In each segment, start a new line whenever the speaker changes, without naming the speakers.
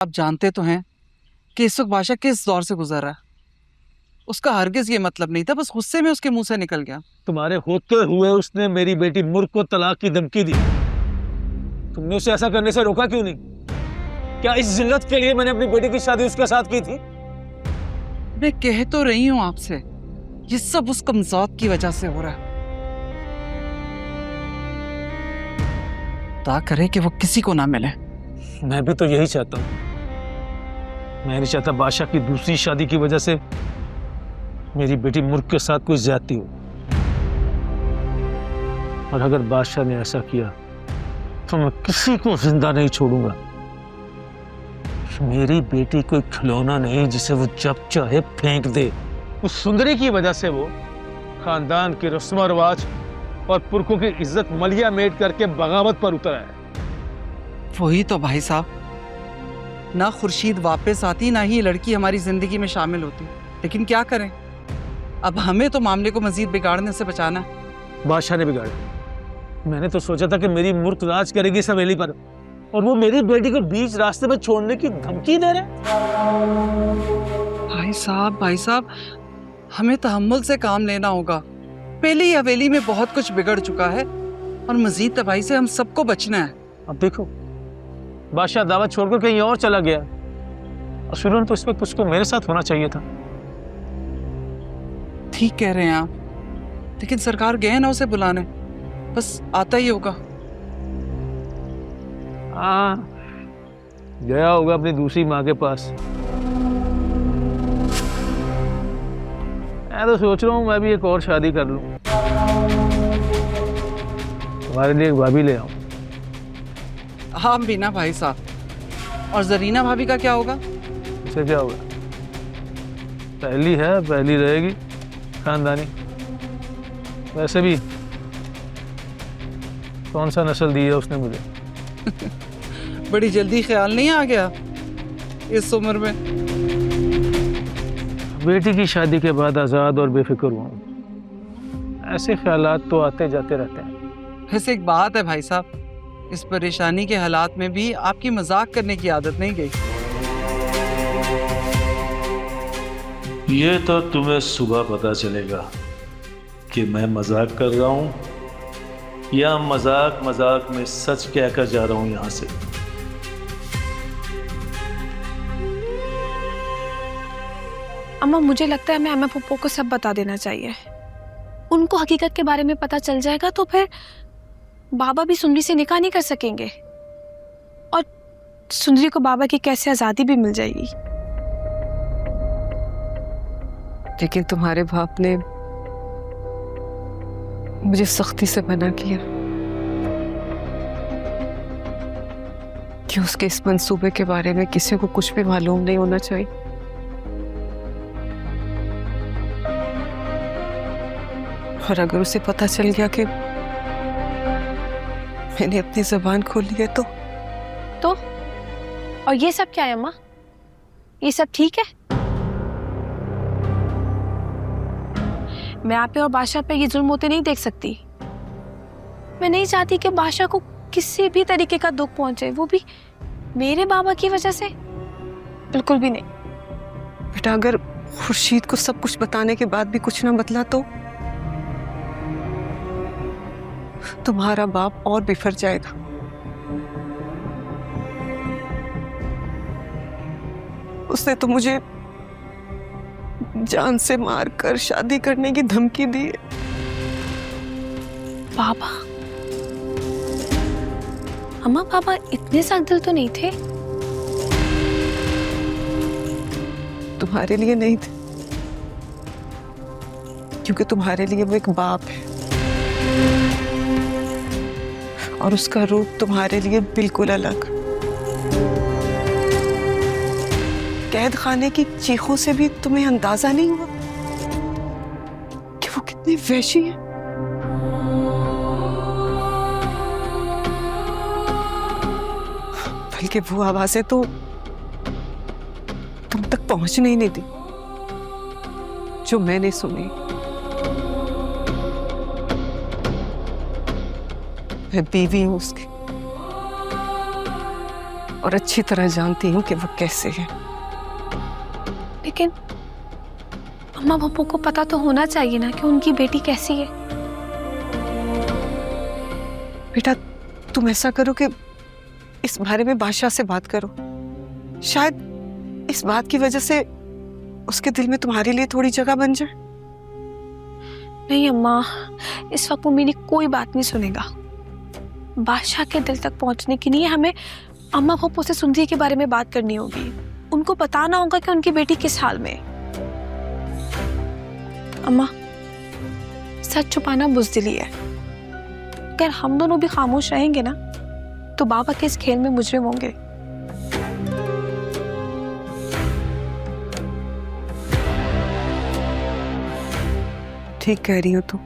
आप जानते तो हैं कि इस वक्त बादशाह किस दौर से गुजर रहा है। उसका हरगिज ये मतलब नहीं था, बस गुस्से में उसके मुंह से निकल गया।
तुम्हारे होते हुए उसने मेरी बेटी मुर्ख को तलाक की धमकी दी। तुमने उसे ऐसा करने से रोका क्यों नहीं? क्या इस जिल्लत के लिए मैंने अपनी बेटी की शादी उसके साथ की थी?
मैं कह तो रही हूं आपसे, ये सब उस कमज़ौत की वजह से हो रहा है। खुदा करे कि वो किसी को ना मिले।
मैं भी तो यही चाहता हूँ। मैं नहीं चाहता बादशाह की दूसरी शादी की वजह से मेरी बेटी मुर्ख के साथ कोई ज्यादती हो। और अगर बादशाह ने ऐसा किया तो मैं किसी को जिंदा नहीं छोड़ूंगा। मेरी बेटी कोई खिलौना नहीं जिसे वो जब चाहे फेंक दे। उस सुंदरी की वजह से वो खानदान के रस्म रिवाज और पुरखों की इज्जत मलिया मेट करके बगावत पर उतर आया।
वही तो भाई साहब, ना खुर्शीद वापस आती ना ही ये लड़की हमारी जिंदगी में शामिल होती। लेकिन क्या करें, अब हमें तो मामले को मजीद बिगाड़ने से बचाना है।
बादशाह ने बिगाड़ा। मैंने तो सोचा था कि मेरी मुर्ख राज करेगी इस हवेली पर, और वो मेरी बेटी को बीच रास्ते में छोड़ने की धमकी दे रहे।
भाई साहब, हमें तहम्मुल से काम लेना होगा। पहले ही हवेली में बहुत कुछ बिगड़ चुका है और मजीद तबाही से हम सबको बचना है।
अब देखो, बादशाह दावत छोड़कर कहीं और चला गया, और शुरू तो इस वक्त उसको मेरे साथ होना चाहिए था।
ठीक कह रहे हैं आप, लेकिन सरकार गए ना उसे बुलाने, बस आता ही होगा।
हाँ, गया होगा अपनी दूसरी माँ के पास। मैं तो सोच रहा हूँ मैं भी एक और शादी कर लूं, तुम्हारे लिए एक भाभी ले आऊं।
हम भी ना भाई साहब। और जरीना भाभी का क्या होगा?
इससे क्या होगा? पहली है, पहली रहेगी, खानदानी। वैसे भी कौन सा नस्ल दी है उसने मुझे।
बड़ी जल्दी ख्याल नहीं आ गया इस उम्र में?
बेटी की शादी के बाद आज़ाद और बेफिक्र हुआ हूँ। ऐसे ख्यालात तो आते जाते रहते हैं।
वैसे एक बात है भाई साहब, इस परेशानी के हालात में भी आपकी मजाक करने की आदत नहीं गई।
ये तो तुम्हें सुबह पता चलेगा कि मैं मजाक कर रहा हूँ या मजाक मजाक में सच कहकर जा रहा हूँ यहाँ से।
अम्मा, मुझे लगता है हमें अम्मा पप्पो को सब बता देना चाहिए। उनको हकीकत के बारे में पता चल जाएगा तो फिर बाबा भी सुंदरी से निकाह नहीं कर सकेंगे, और सुंदरी को बाबा की कैसे आजादी भी मिल जाएगी।
लेकिन तुम्हारे बाप ने मुझे सख्ती से मना किया कि उसके इस मंसूबे के बारे में किसी को कुछ भी मालूम नहीं होना चाहिए। और अगर उसे पता चल गया कि मैंने अपनी जबान खोली है तो
और ये सब क्या है अम्मा? ये सब ठीक है? मैं आप पे और बादशाह पे ये जुल्म होते नहीं देख सकती। मैं नहीं चाहती कि बादशाह को किसी भी तरीके का दुख पहुंचे, वो भी मेरे बाबा की वजह से। बिल्कुल भी नहीं।
बेटा, अगर खुर्शीद को सब कुछ बताने के बाद भी कुछ ना बदला तो तुम्हारा बाप और बिफर जाएगा। उसने तो मुझे जान से मारकर शादी करने की धमकी दी है।
बाबा? अम्मा, बाबा इतने सख्त दिल तो नहीं थे।
तुम्हारे लिए नहीं थे, क्योंकि तुम्हारे लिए वो एक बाप है और उसका रूप तुम्हारे लिए बिल्कुल अलग। कैद खाने की चीखों से भी तुम्हें अंदाजा नहीं हुआ कि वो कितनी वहशी है। बल्कि वो आवाजें तो तुम तक पहुंचने ही नहीं दी जो मैंने सुनी। मैं बीवी हूं उसकी, और अच्छी तरह जानती हूँ कि वो कैसे है।
लेकिन अम्मा पापा को पता तो होना चाहिए ना कि उनकी बेटी कैसी है।
बेटा तुम ऐसा करो कि इस बारे में बादशाह से बात करो। शायद इस बात की वजह से उसके दिल में तुम्हारे लिए थोड़ी जगह बन जाए।
नहीं अम्मा, इस वक्त वो मेरी कोई बात नहीं सुनेगा। बादशाह के दिल तक पहुंचने के लिए हमें अम्मा पापा से सुंदरी के बारे में बात करनी होगी। उनको बताना होगा कि उनकी बेटी किस हाल में है। अम्मा, सच छुपाना बुज़दिली है। अगर हम दोनों भी खामोश रहेंगे ना तो बाबा के इस खेल में मुजरिम होंगे।
ठीक कह रही हो तुम।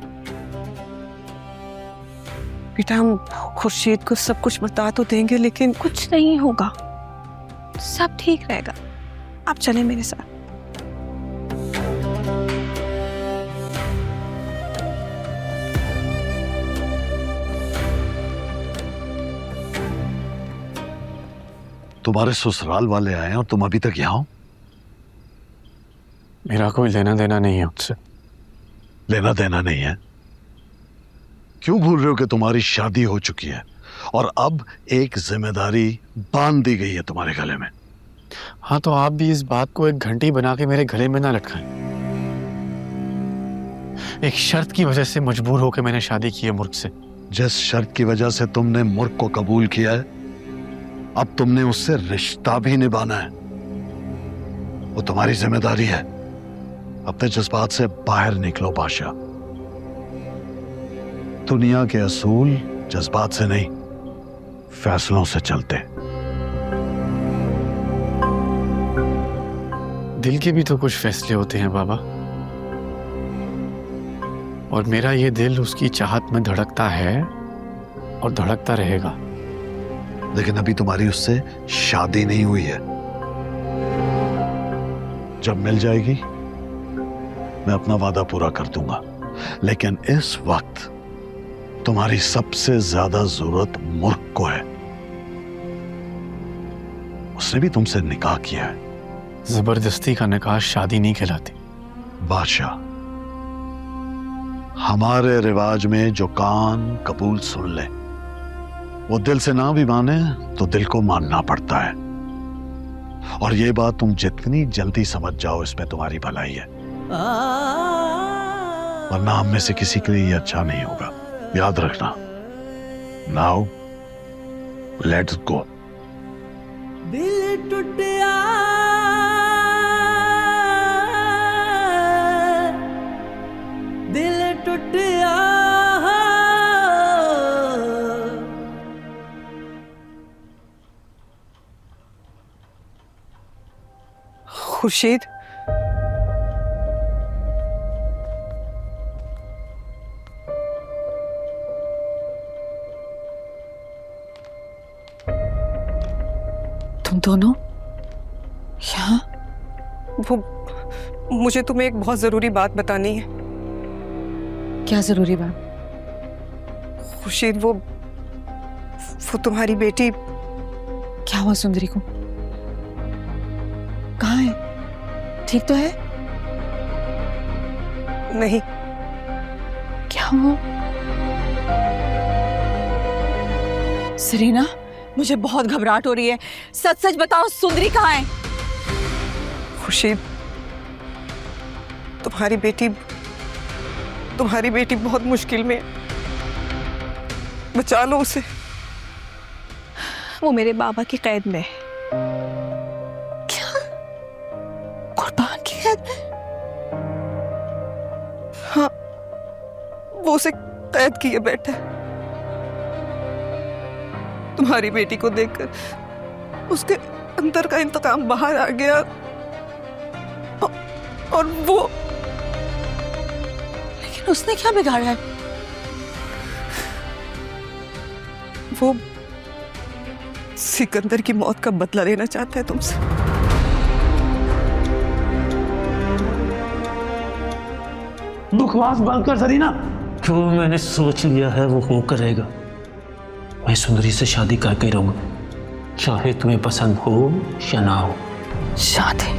बेटा हम खुर्शीद को सब कुछ बता तो देंगे, लेकिन
कुछ नहीं होगा, सब ठीक रहेगा। आप चलें मेरे साथ।
तुम्हारे ससुराल वाले आए हैं और तुम अभी तक यहाँ हो?
मेरा कोई लेना देना नहीं है उससे।
लेना देना नहीं है? क्यों भूल रहे हो कि तुम्हारी शादी हो चुकी है और अब एक जिम्मेदारी बांध दी गई है तुम्हारे गले में?
हाँ, तो आप भी इस बात को एक घंटी बना के मेरे गले में ना लटकाएं। एक शर्त की वजह से मजबूर होकर मैंने शादी की है मुर्ग से।
जिस शर्त की वजह से तुमने मुर्ग को कबूल किया है, अब तुमने उससे रिश्ता भी निभाना है। वो तुम्हारी जिम्मेदारी है। अपने जज्बात से बाहर निकलो बादशाह। दुनिया के असूल जज्बात से नहीं, फैसलों से चलते।
दिल के भी तो कुछ फैसले होते हैं बाबा, और मेरा ये दिल उसकी चाहत में धड़कता है और धड़कता रहेगा।
लेकिन अभी तुम्हारी उससे शादी नहीं हुई है। जब मिल जाएगी मैं अपना वादा पूरा कर दूंगा, लेकिन इस वक्त तुम्हारी सबसे ज्यादा जरूरत मुर्ग को है। उसने भी तुमसे निकाह किया है।
जबरदस्ती का निकाह शादी नहीं कहलाती।
बादशाह, हमारे रिवाज में जो कान कबूल सुन ले वो दिल से ना भी माने तो दिल को मानना पड़ता है। और ये बात तुम जितनी जल्दी समझ जाओ इसमें तुम्हारी भलाई है, वरना हम में से किसी के लिए ये अच्छा नहीं होगा। याद रखना। Now let's go.
दिल टूटिया दिल टूटिया
खुर्शीद, तुम दोनों यहाँ? वो मुझे तुम्हें एक बहुत जरूरी बात बतानी है।
क्या जरूरी बात?
खुर्शीद, वो तुम्हारी बेटी।
क्या हुआ सुंदरी को? कहाँ है? ठीक तो है?
नहीं।
क्या हुआ? सरीना, मुझे बहुत घबराहट हो रही है। सच सच बताओ, सुंदरी कहाँ है?
खुर्शीद, तुम्हारी बेटी बहुत मुश्किल में है। बचा लो उसे।
वो मेरे बाबा की कैद में है।
क्या? कुर्बान की कैद में?
हाँ, वो उसे कैद किए बैठा है। तुम्हारी बेटी को देखकर उसके अंदर का इंतकाम बाहर आ गया और वो।
लेकिन उसने क्या बिगाड़ा है?
वो सिकंदर की मौत का बदला लेना चाहता है तुमसे।
बकवास बंद कर सरीना। जो मैंने सोच लिया है वो हो करेगा। मैं सुंदरी से शादी करके रहूंगा। चाहे तुम्हें पसंद हो या ना हो।
शादी